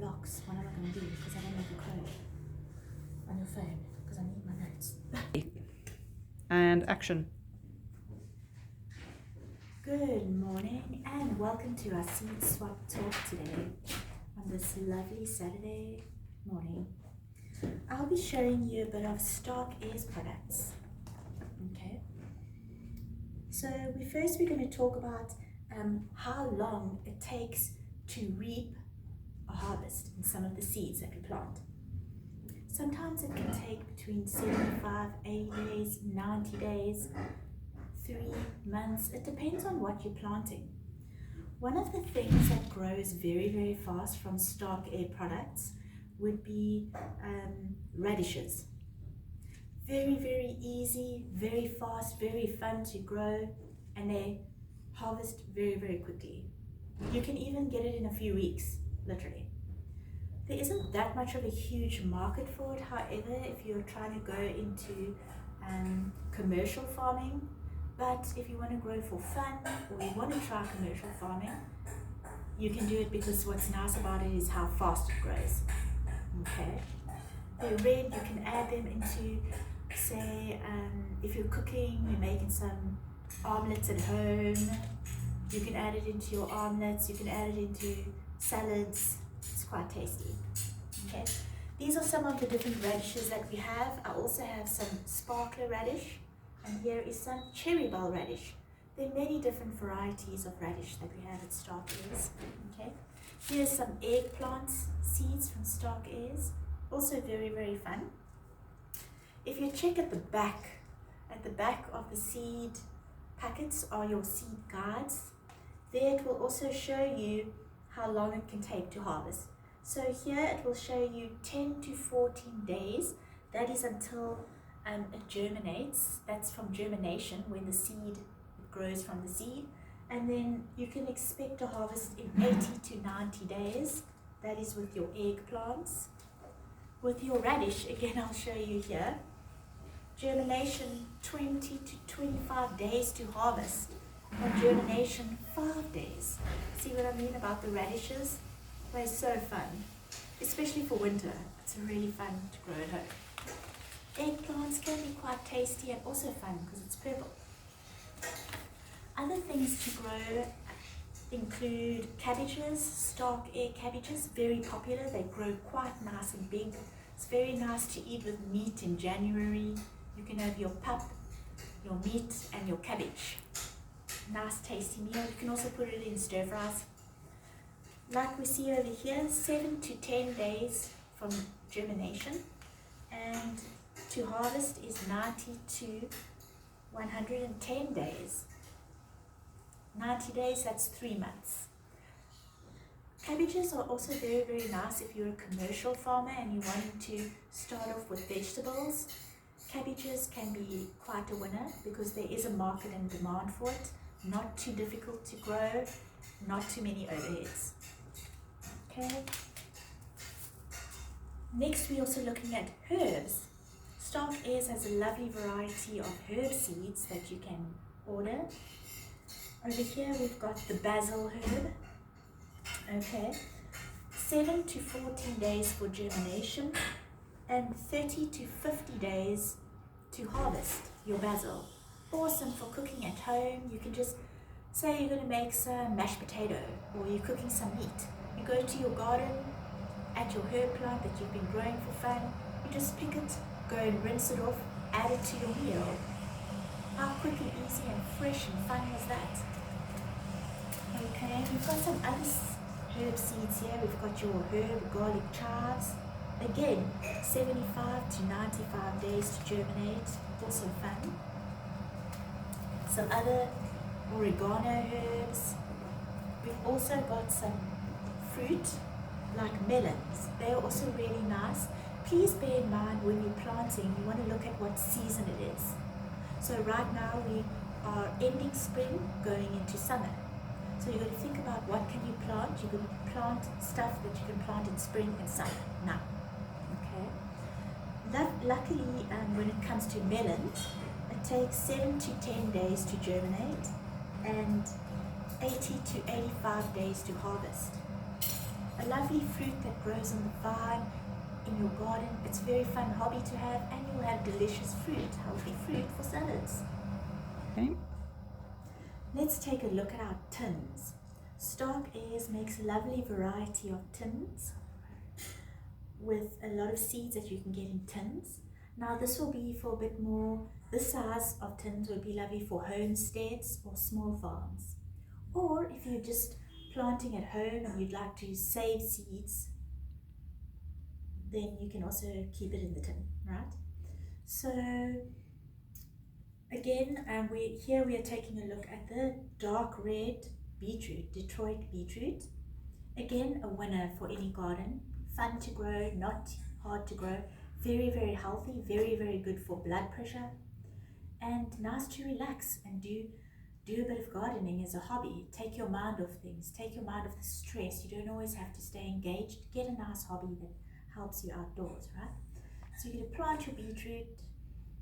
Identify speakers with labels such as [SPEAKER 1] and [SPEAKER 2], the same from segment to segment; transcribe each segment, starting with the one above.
[SPEAKER 1] locks. What am I going to do? Because I don't make a code on your phone because I need my notes.
[SPEAKER 2] And action.
[SPEAKER 1] Good morning and welcome to our seed swap talk today on this lovely Saturday morning. I'll be showing you a bit of Starke Ayres products. Okay. So we're going to talk about how long it takes to reap a harvest in some of the seeds that we plant. Sometimes it can take between 75, 80 days, 90 days, 3 months. It depends on what you're planting. One of the things that grows very, very fast from Starke Ayres products would be radishes. Very, very easy, very fast, very fun to grow, and they harvest very, very quickly. You can even get it in a few weeks, literally. There isn't that much of a huge market for it. However, if you're trying to go into commercial farming, but if you want to grow for fun or you want to try commercial farming, you can do it because what's nice about it is how fast it grows. Okay, they're red. You can add them into, say, if you're cooking, you're making some omelets at home, you can add it into your omelets, you can add it into salads. It's quite tasty. Okay, these are some of the different radishes that we have. I also have some sparkler radish, and here is some cherry bell radish. There are many different varieties of radish that we have at Starke Ayres. Okay, here's some eggplant seeds from Starke Ayres, also very, very fun. If you check at the back of the seed packets are your seed guides. There it will also show you how long it can take to harvest. So here it will show you 10 to 14 days. That is until it germinates. That's from germination, when the seed grows from the seed. And then you can expect to harvest in 80 to 90 days. That is with your eggplants. With your radish, again I'll show you here, germination 20 to 25 days to harvest, and germination 5 days. See what I mean about the radishes? They're so fun, especially for winter. It's really fun to grow at home. Eggplants can be quite tasty and also fun because it's purple. Other things to grow include cabbages, Starke Ayres cabbages, very popular. They grow quite nice and big. It's very nice to eat with meat in January. You can have your pup, your meat, and your cabbage. Nice tasty meal. You can also put it in stir fries. Like we see over here, 7 to 10 days from germination, and to harvest is 90 to 110 days. 90 days, that's 3 months. Cabbages are also very, very nice if you're a commercial farmer and you want to start off with vegetables. Cabbages can be quite a winner because there is a market and demand for it. Not too difficult to grow, not too many overheads. Okay. Next, we're also looking at herbs. Starke Ayres has a lovely variety of herb seeds that you can order. Over here we've got the basil herb. Okay, 7 to 14 days for germination and 30 to 50 days to harvest your basil. Awesome for cooking at home. You can just say you're going to make some mashed potato or you're cooking some meat. You go to your garden, at your herb plant that you've been growing for fun, you just pick it, go and rinse it off, add it to your meal. How quick and easy and fresh and fun was that? Okay, we've got some other herb seeds here. We've got your herb garlic chives. Again, 75 to 95 days to germinate. Also fun. Some other oregano herbs. We've also got some fruit like melons. They're also really nice. Please bear in mind when you're planting, you want to look at what season it is. So right now we are ending spring, going into summer. So you've got to think about what can you plant. You can plant stuff that you can plant in spring and summer now. Okay. Luckily, when it comes to melons, it takes 7 to 10 days to germinate and 80 to 85 days to harvest. a lovely fruit that grows on the vine in your garden. It's a very fun hobby to have, and you'll have delicious fruit, healthy fruit for salads.
[SPEAKER 2] Okay.
[SPEAKER 1] Let's take a look at our tins. Starke Ayres makes a lovely variety of tins with a lot of seeds that you can get in tins. Now this will be for a bit more, this size of tins would be lovely for homesteads or small farms. Or if you're just planting at home and you'd like to save seeds, then you can also keep it in the tin, right? So again, we are taking a look at the dark red beetroot, Detroit beetroot. Again, a winner for any garden. Fun to grow, not hard to grow. Very, very healthy, very, very good for blood pressure. And nice to relax and do a bit of gardening as a hobby. Take your mind off things, take your mind off the stress. You don't always have to stay engaged. Get a nice hobby that helps you outdoors, right? So you're going to plant your beetroot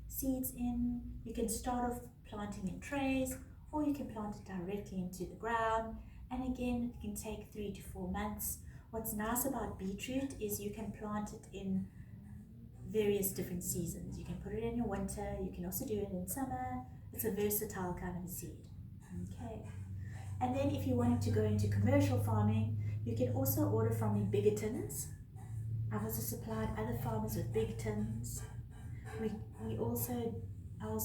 [SPEAKER 1] seeds in. You can start off planting in trays, or you can plant it directly into the ground. And again, it can take 3 to 4 months. What's nice about beetroot is you can plant it in various different seasons. You can put it in your winter, you can also do it in summer. It's a versatile kind of a seed. Okay. And then if you wanted to go into commercial farming, you can also order from me bigger tins. I've also supplied other farmers with big tins. I also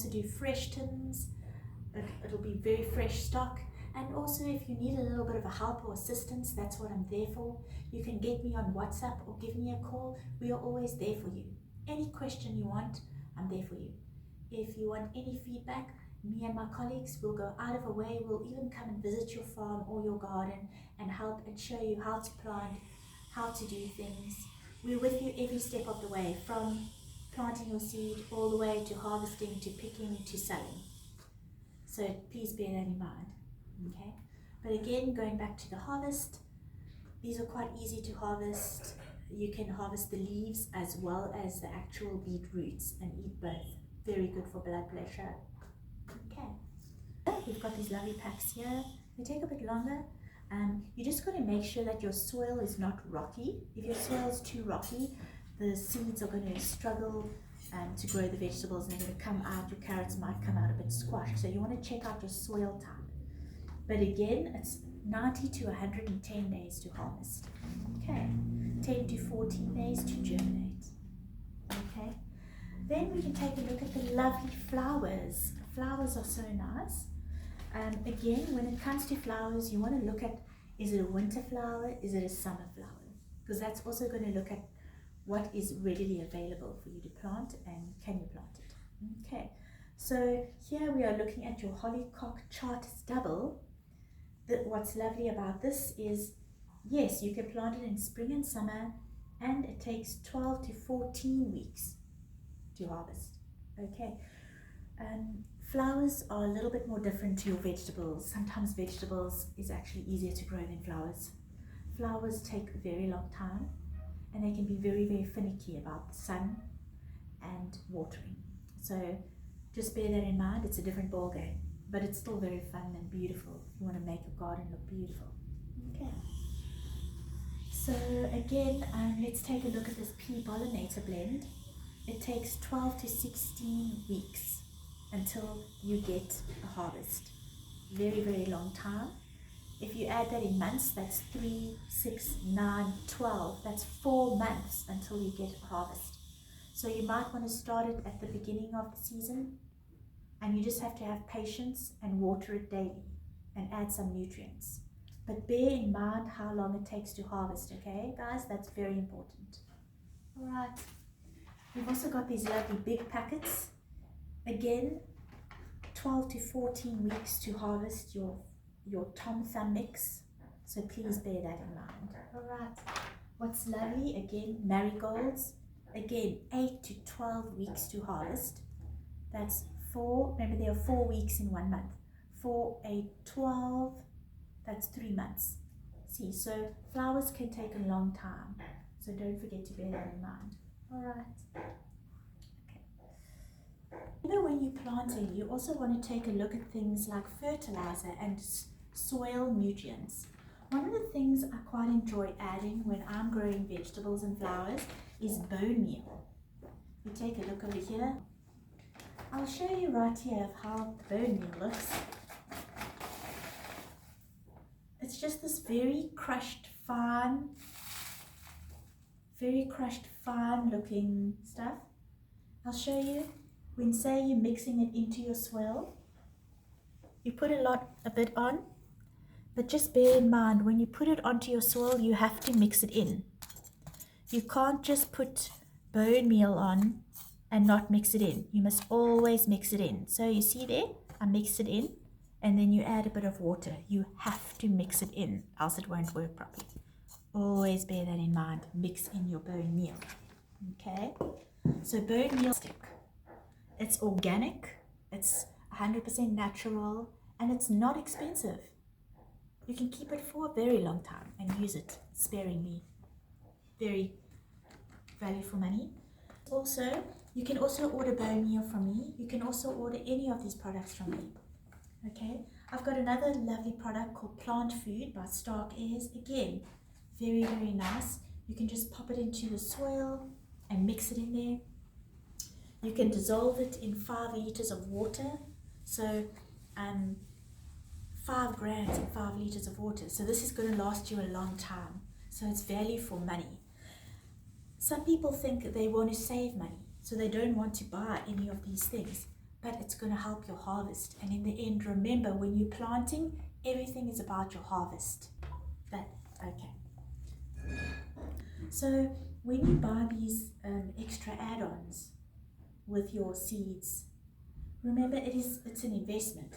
[SPEAKER 1] do fresh tins. It'll be very fresh stock. And also if you need a little bit of a help or assistance, that's what I'm there for. You can get me on WhatsApp or give me a call. We are always there for you. Any question you want, I'm there for you. If you want any feedback, me and my colleagues will go out of our way. We'll even come and visit your farm or your garden and help and show you how to plant, how to do things. We're with you every step of the way, from planting your seed all the way to harvesting, to picking, to selling. So please bear that in mind. Okay. But again, going back to the harvest, these are quite easy to harvest. You can harvest the leaves as well as the actual beet roots and eat both. Very good for blood pressure. Okay. We've got these lovely packs here. They take a bit longer. You just got to make sure that your soil is not rocky. If your soil is too rocky, the seeds are going to struggle to grow the vegetables, and they're going to come out. Your carrots might come out a bit squashed. So you want to check out your soil type. But again, it's 90 to 110 days to harvest. Okay, 10 to 14 days to germinate. Okay, then we can take a look at the lovely flowers. Flowers are so nice. Again, when it comes to flowers, you want to look at, is it a winter flower, is it a summer flower? Because that's also going to look at what is readily available for you to plant and can you plant it. Okay, so here we are looking at your hollyhock Charters double. What's lovely about this is, yes, you can plant it in spring and summer, and it takes 12 to 14 weeks to harvest. Okay, flowers are a little bit more different to your vegetables. Sometimes vegetables is actually easier to grow than flowers. Flowers take a very long time, and they can be very, very finicky about the sun and watering. So just bear that in mind. It's a different ball game, but it's still very fun and beautiful if you want to make your garden look beautiful. Okay. So again, let's take a look at this pea pollinator blend. It takes 12 to 16 weeks until you get a harvest. Very, very long time. If you add that in months, that's 3, 6, 9, 12. That's 4 months until you get a harvest. So you might want to start it at the beginning of the season, and you just have to have patience and water it daily and add some nutrients. But bear in mind how long it takes to harvest, okay, guys? That's very important. All right. We've also got these lovely big packets. Again, 12 to 14 weeks to harvest your Tom Thumb mix. So please bear that in mind. All right. What's lovely, again, marigolds. Again, 8 to 12 weeks to harvest. That's 4, remember there are 4 weeks in 1 month. 4, 8, 12, that's 3 months. See, so flowers can take a long time. So don't forget to bear that in mind. All right. Okay. You know, when you're planting, you also want to take a look at things like fertilizer and soil nutrients. One of the things I quite enjoy adding when I'm growing vegetables and flowers is bone meal. You take a look over here. I'll show you right here of how the bone meal looks. It's just this very crushed fine looking stuff. I'll show you when, say, you're mixing it into your swirl. You put a bit on, but just bear in mind when you put it onto your swirl, you have to mix it in. You can't just put bone meal on and not mix it in. You must always mix it in. So you see there, I mixed it in, and then you add a bit of water. You have to mix it in, else it won't work properly. Always bear that in mind. Mix in your bone meal. Okay? So bone meal stick. It's organic, it's 100% natural, and it's not expensive. You can keep it for a very long time and use it sparingly. Very value for money. Also, you can also order bone meal from me. You can also order any of these products from me. Okay, I've got another lovely product called Plant Food by Starke Ayres. Again, very, very nice. You can just pop it into the soil and mix it in there. You can dissolve it in 5 liters of water. So 5 grams in 5 liters of water. So this is going to last you a long time. So it's value for money. Some people think they want to save money, so they don't want to buy any of these things, but it's going to help your harvest. And in the end, remember, when you're planting, everything is about your harvest. Okay. So when you buy these extra add-ons with your seeds, remember it's an investment,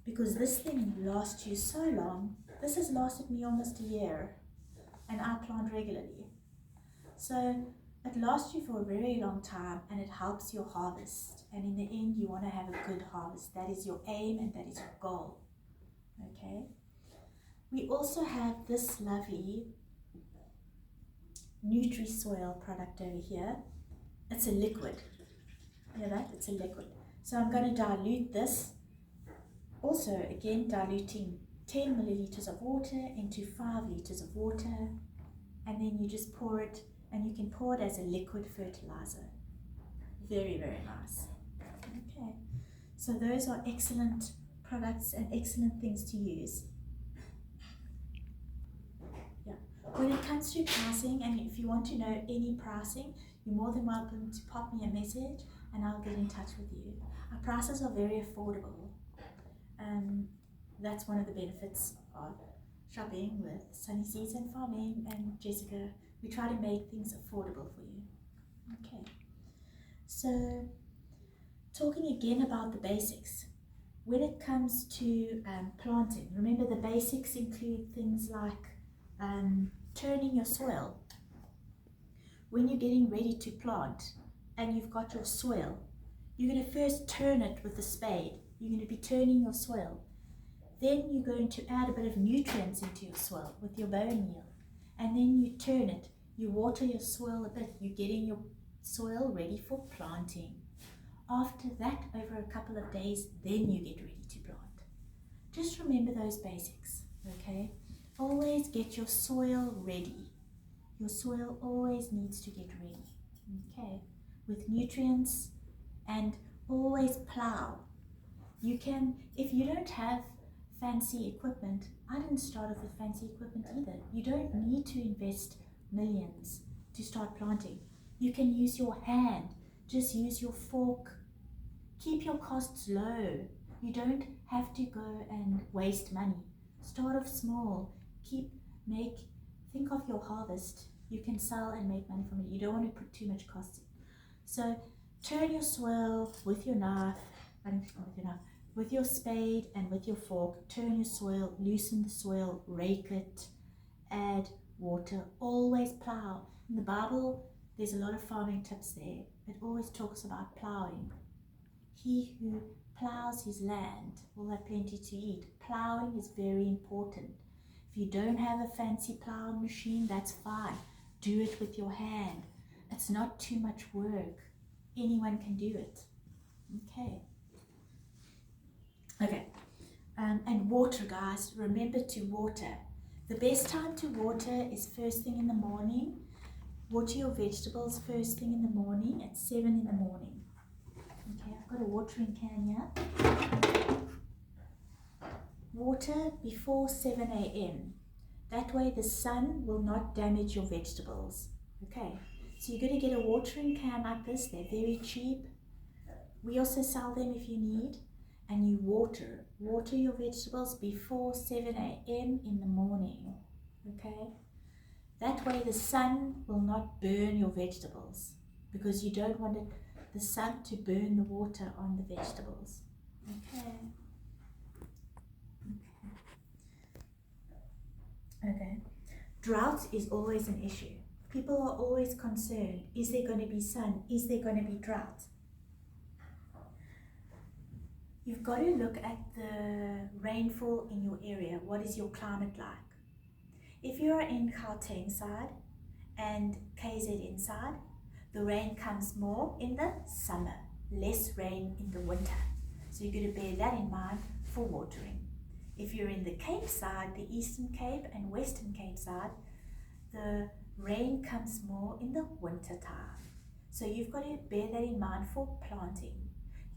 [SPEAKER 1] because this thing lasts you so long. This has lasted me almost a year, and I plant regularly. So it lasts you for a very long time, and it helps your harvest. And in the end, you want to have a good harvest. That is your aim, and that is your goal. Okay. We also have this lovely Nutri-Soil product over here. It's a liquid. Hear that? It's a liquid. So I'm going to dilute this. Also, again, diluting 10 milliliters of water into 5 liters of water. And then you just pour it, and you can pour it as a liquid fertilizer. Very, very nice. Okay. So those are excellent products and excellent things to use. Yeah. When it comes to pricing, and if you want to know any pricing, you're more than welcome to pop me a message and I'll get in touch with you. Our prices are very affordable. That's one of the benefits of shopping with Sunny Seeds and Farming and Jessica. We try to make things affordable for you. Okay. So, talking again about the basics. When it comes to planting, remember the basics include things like turning your soil. When you're getting ready to plant and you've got your soil, you're going to first turn it with a spade. You're going to be turning your soil. Then you're going to add a bit of nutrients into your soil with your bone meal. And then you turn it. You water your soil a bit. You're getting your soil ready for planting. After that, over a couple of days, then you get ready to plant. Just remember those basics, okay? Always get your soil ready. Your soil always needs to get ready, okay? With nutrients, and always plow. You can, if you don't have fancy equipment, I didn't start off with fancy equipment either. You don't need to invest millions to start planting. You can use your hand, just use your fork. Keep your costs low. You don't have to go and waste money. Start off small. Think of your harvest. You can sell and make money from it. You don't want to put too much cost in. So turn your soil with your knife, with your spade and with your fork. Turn your soil, loosen the soil, rake it, add water, always plow. In the Bible, there's a lot of farming tips there. It always talks about plowing. He who plows his land will have plenty to eat. Plowing is very important. If you don't have a fancy plowing machine, that's fine. Do it with your hand. It's not too much work. Anyone can do it. Okay. And water, guys. Remember to water. The best time to water is first thing in the morning. Water your vegetables first thing in the morning at 7 in the morning. Okay, I've got a watering can here. Water before 7 a.m. That way the sun will not damage your vegetables. Okay, so you're going to get a watering can like this. They're very cheap. We also sell them if you need. And you water your vegetables before 7 a.m. in the morning. Okay, that way the sun will not burn your vegetables, because you don't want the sun to burn the water on the vegetables. Okay. Okay. Drought is always an issue. People are always concerned. Is there going to be sun? Is there going to be drought? You've got to look at the rainfall in your area. What is your climate like? If you're in Gauteng side and KZN side, the rain comes more in the summer, less rain in the winter. So you're going to bear that in mind for watering. If you're in the Cape side, the Eastern Cape and Western Cape side, the rain comes more in the winter time. So you've got to bear that in mind for planting.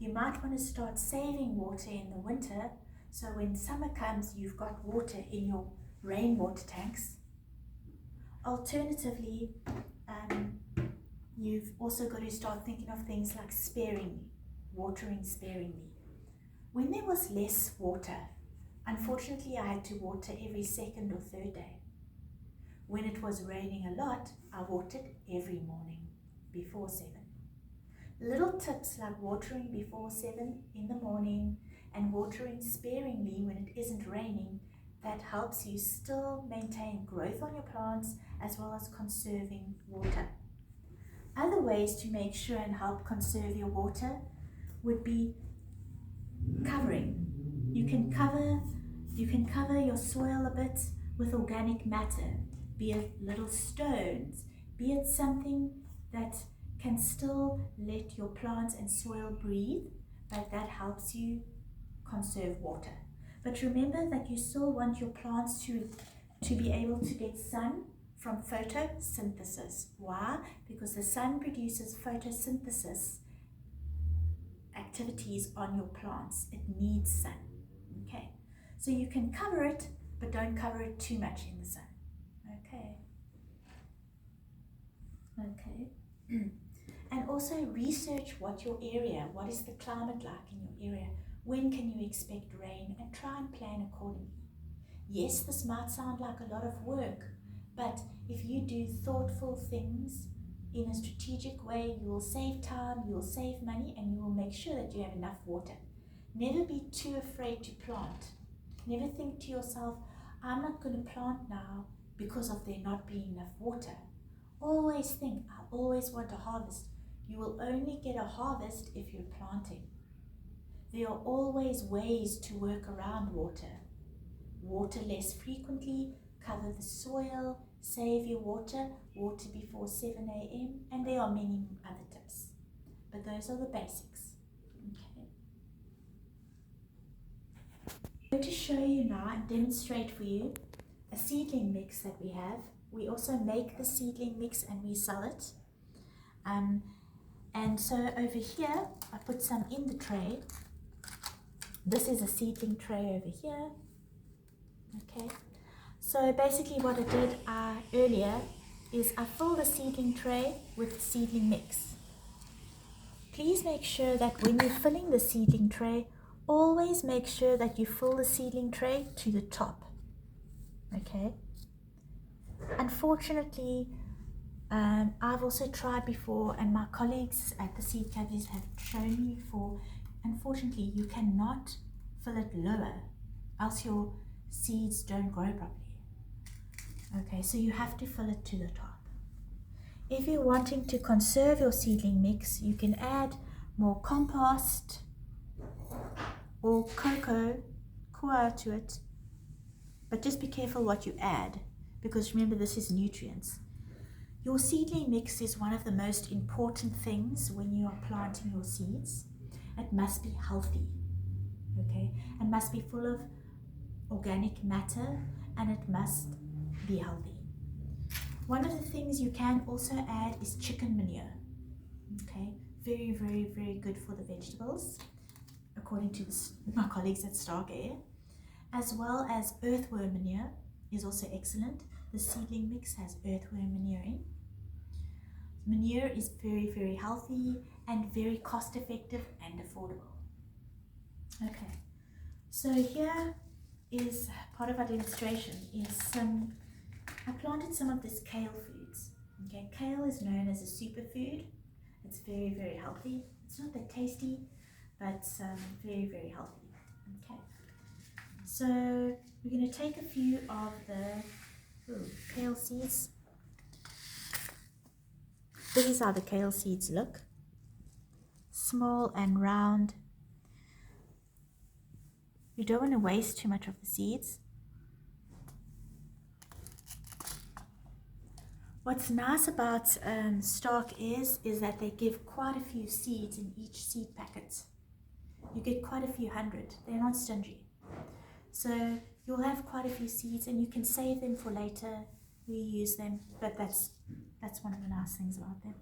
[SPEAKER 1] You might want to start saving water in the winter, so when summer comes, you've got water in your rainwater tanks. Alternatively, you've also got to start thinking of things like sparingly, watering sparingly. When there was less water, unfortunately I had to water every second or third day. When it was raining a lot, I watered every morning before 7. Little tips like watering before 7 in the morning and watering sparingly when it isn't raining, that helps you still maintain growth on your plants as well as conserving water. Other ways to make sure and help conserve your water would be covering. You can cover your soil a bit with organic matter, be it little stones, be it something that can still let your plants and soil breathe, but that helps you conserve water. But remember that you still want your plants to be able to get sun from photosynthesis. Why? Because the sun produces photosynthesis activities on your plants. It needs sun. Okay, so you can cover it, but don't cover it too much in the sun. Okay. And also research what is the climate like in your area, when can you expect rain, and try and plan accordingly. Yes, this might sound like a lot of work, but if you do thoughtful things in a strategic way, you will save time, you will save money, and you will make sure that you have enough water. Never be too afraid to plant. Never think to yourself, I'm not going to plant now because of there not being enough water. Always think, I always want a harvest. You will only get a harvest if you're planting. There are always ways to work around water. Water less frequently, cover the soil, save your water before 7 a.m. and there are many other tips. But those are the basics. Okay. I'm going to show you now and demonstrate for you a seedling mix that we have. We also make the seedling mix and we sell it. And so over here, I put some in the tray. This is a seedling tray over here. Okay. So basically what I did earlier is I filled the seedling tray with the seedling mix. Please make sure that when you're filling the seedling tray, always make sure that you fill the seedling tray to the top. Okay. Unfortunately, I've also tried before, and my colleagues at the seed cavities have shown me before, unfortunately you cannot fill it lower, else your seeds don't grow properly. Okay, so you have to fill it to the top. If you're wanting to conserve your seedling mix, you can add more compost or cocoa to it, but just be careful what you add, because remember, this is nutrients. Your seedling mix is one of the most important things when you are planting your seeds. It must be healthy, okay? It must be full of organic matter, and it must be healthy. One of the things you can also add is chicken manure. Okay, very, very, very good for the vegetables, according to my colleagues at Starke Ayres. As well as earthworm manure is also excellent. The seedling mix has earthworm manure in. Manure is very, very healthy and very cost effective and affordable. Okay, so here is part of our demonstration I planted some of this kale foods. Okay, kale is known as a superfood. It's very, very healthy. It's not that tasty, but very, very healthy. Okay, so we're going to take a few of the kale seeds. This is how the kale seeds look. Small and round. You don't want to waste too much of the seeds. What's nice about Starke Ayres is that they give quite a few seeds in each seed packet. You get quite a few hundred. They're not stingy. So you'll have quite a few seeds and you can save them for later, reuse them, but that's one of the nice things about them.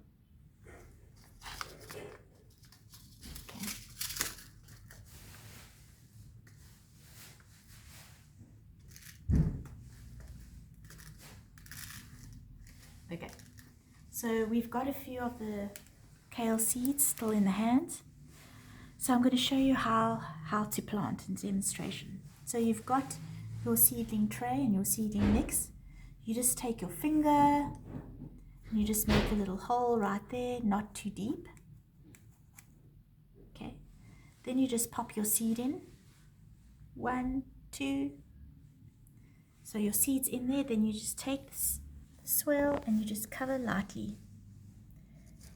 [SPEAKER 1] Okay, so we've got a few of the kale seeds still in the hands. So I'm going to show you how to plant in demonstration. So you've got your seedling tray and your seedling mix. You just take your finger and you just make a little hole right there, not too deep. Okay, then you just pop your seed in. 1, 2. So your seed's in there, then you just take this swirl and you just cover lightly.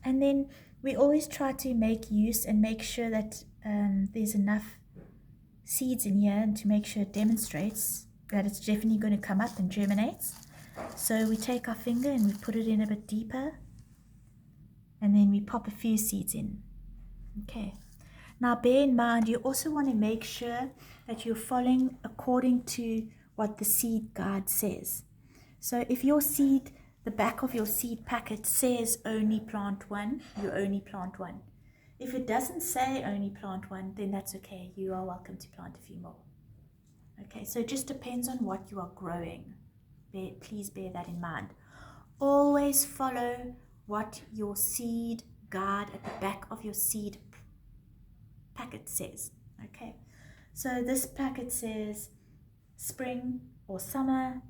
[SPEAKER 1] And then we always try to make use and make sure that there's enough seeds in here, and to make sure it demonstrates that it's definitely going to come up and germinates. So we take our finger and we put it in a bit deeper, and then we pop a few seeds in. Okay, now bear in mind you also want to make sure that you're following according to what the seed guide says. So if your seed, the back of your seed packet says only plant one, you only plant one. If it doesn't say only plant one, then that's okay. You are welcome to plant a few more. Okay, so it just depends on what you are growing. Please bear that in mind. Always follow what your seed guide at the back of your seed packet says. Okay, so this packet says spring or summer.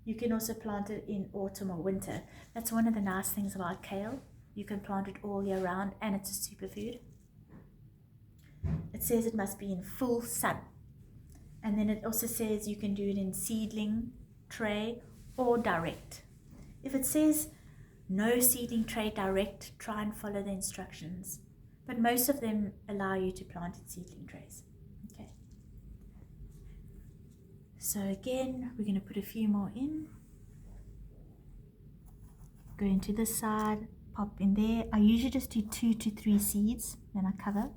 [SPEAKER 1] You can also plant it in autumn or winter. That's one of the nice things about kale. You can plant it all year round and it's a superfood. It says it must be in full sun. And then it also says you can do it in seedling tray or direct. If it says no seedling tray direct, try and follow the instructions. But most of them allow you to plant in seedling trays. Okay. So again, we're going to put a few more in. Go into this side, pop in there. I usually just do 2 to 3 seeds, then I cover.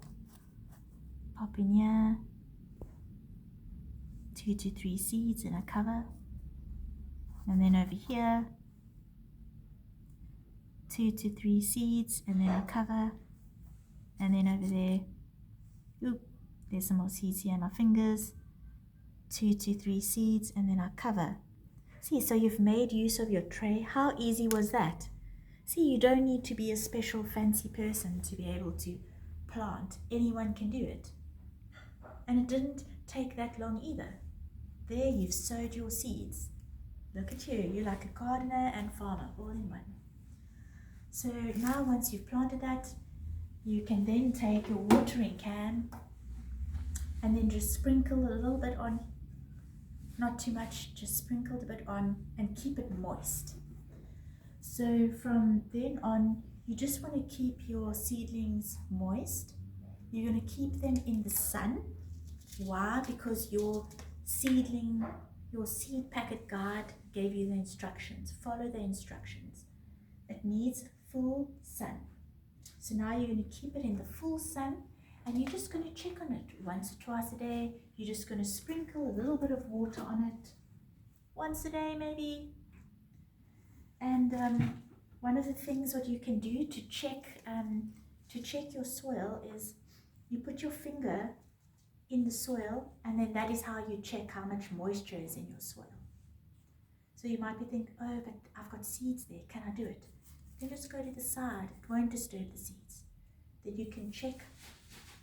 [SPEAKER 1] Pop in here. 2 to 3 seeds and I cover. And then over here, 2 to 3 seeds and then I cover. And then over there, there's some more seeds here in my fingers. 2 to 3 seeds and then I cover. See, so you've made use of your tray. How easy was that? See, you don't need to be a special fancy person to be able to plant. Anyone can do it. And it didn't take that long either. There you've sowed your seeds. Look at you, you're like a gardener and farmer all in one. So now once you've planted that, you can then take your watering can and then just sprinkle a little bit on. Not too much, just sprinkle a bit on and keep it moist. So from then on, you just want to keep your seedlings moist. You're going to keep them in the sun. Why? Because your seed packet guide gave you the instructions. Follow the instructions. It needs full sun. So now you're going to keep it in the full sun. And you're just going to check on it once or twice a day. You're just going to sprinkle a little bit of water on it. once a day maybe. And one of the things what you can do to check your soil is you put your finger in the soil, and then that is how you check how much moisture is in your soil. So you might be thinking, oh, but I've got seeds there, can I do it? Then just go to the side, it won't disturb the seeds. Then you can check,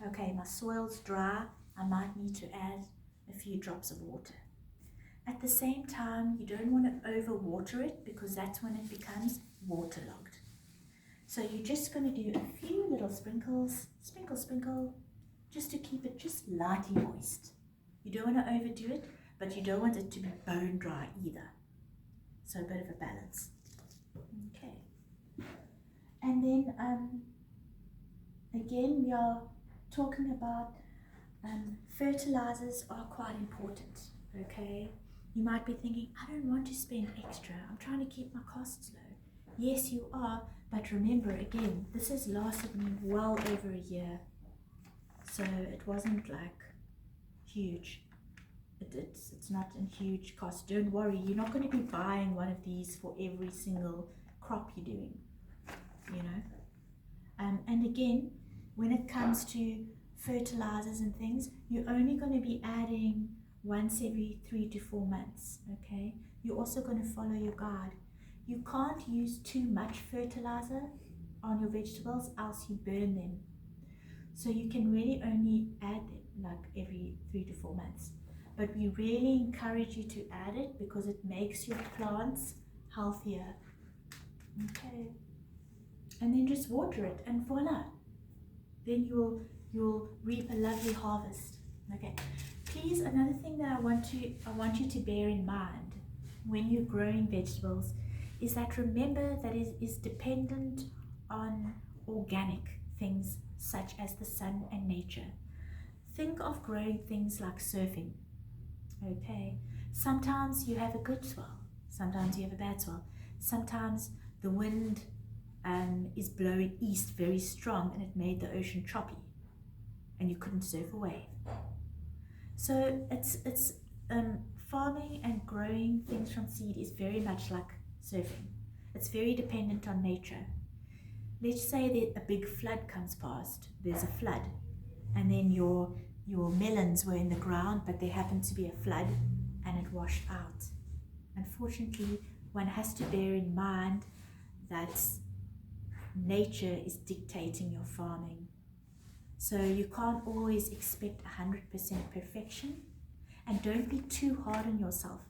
[SPEAKER 1] okay, my soil's dry, I might need to add a few drops of water. At the same time, you don't want to overwater it because that's when it becomes waterlogged. So you're just going to do a few little sprinkles, sprinkle, just to keep it just lightly moist. You don't want to overdo it, but you don't want it to be bone dry either. So a bit of a balance. Okay. And then again, we are talking about fertilizers are quite important. Okay. You might be thinking, I don't want to spend extra. I'm trying to keep my costs low. Yes, you are. But remember, again, this has lasted me well over a year. So it wasn't like huge. It's not a huge cost. Don't worry, you're not going to be buying one of these for every single crop you're doing, you know. And again, when it comes to fertilizers and things, you're only going to be adding once every 3 to 4 months, okay? You're also going to follow your guide. You can't use too much fertilizer on your vegetables, else you burn them. So you can really only add them like every 3 to 4 months. But we really encourage you to add it because it makes your plants healthier. Okay. And then just water it and voila. Then you'll reap a lovely harvest. Okay. Please, another thing that I want you to bear in mind when you're growing vegetables is that remember that it is dependent on organic things such as the sun and nature. Think of growing things like surfing. Okay, sometimes you have a good swell, sometimes you have a bad swell, sometimes the wind is blowing east very strong and it made the ocean choppy and you couldn't surf a wave. So it's farming and growing things from seed is very much like surfing. It's very dependent on nature. Let's say that a big flood comes past, there's a flood, and then your melons were in the ground, but there happened to be a flood and it washed out. Unfortunately, one has to bear in mind that nature is dictating your farming. So you can't always expect 100% perfection, and don't be too hard on yourself.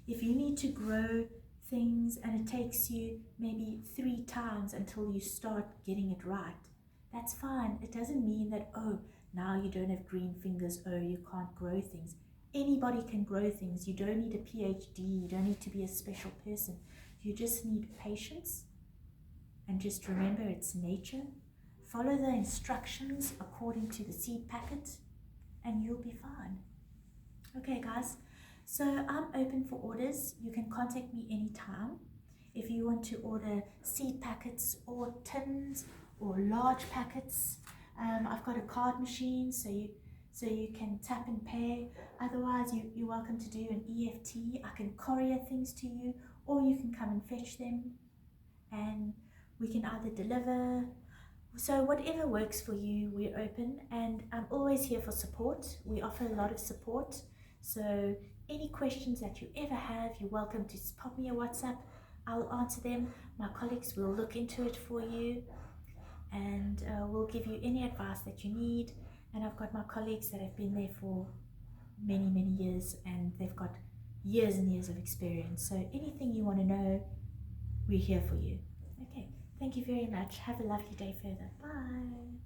[SPEAKER 1] If you need to grow things and it takes you maybe 3 times until you start getting it right, that's fine. It doesn't mean that, oh, now you don't have green fingers, oh, you can't grow things. Anybody can grow things. You don't need a PhD, you don't need to be a special person. You just need patience, and just remember it's nature. Follow the instructions according to the seed packet and you'll be fine. Okay guys, so I'm open for orders. You can contact me anytime if you want to order seed packets or tins or large packets. I've got a card machine so you can tap and pay. Otherwise you're welcome to do an EFT. I can courier things to you, or you can come and fetch them and we can either deliver. So whatever works for you, we're open, and I'm always here for support. We offer a lot of support. So any questions that you ever have, you're welcome to pop me a WhatsApp. I'll answer them. My colleagues will look into it for you, and we'll give you any advice that you need. And I've got my colleagues that have been there for many, many years, and they've got years and years of experience. So anything you want to know, we're here for you. Okay, thank you very much. Have a lovely day further. Bye.